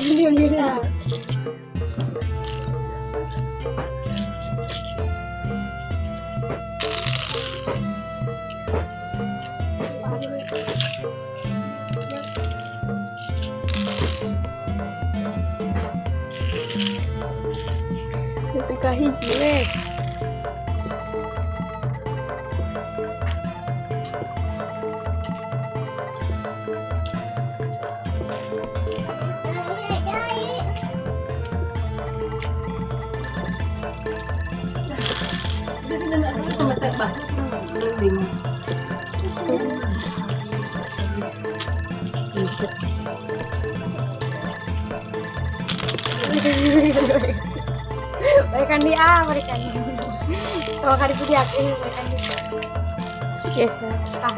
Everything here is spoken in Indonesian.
Diam-diam. Ketika hiji weh. Berikan dia, berikan. Kalau kali itu dia, berikan dia. Iya. Ah.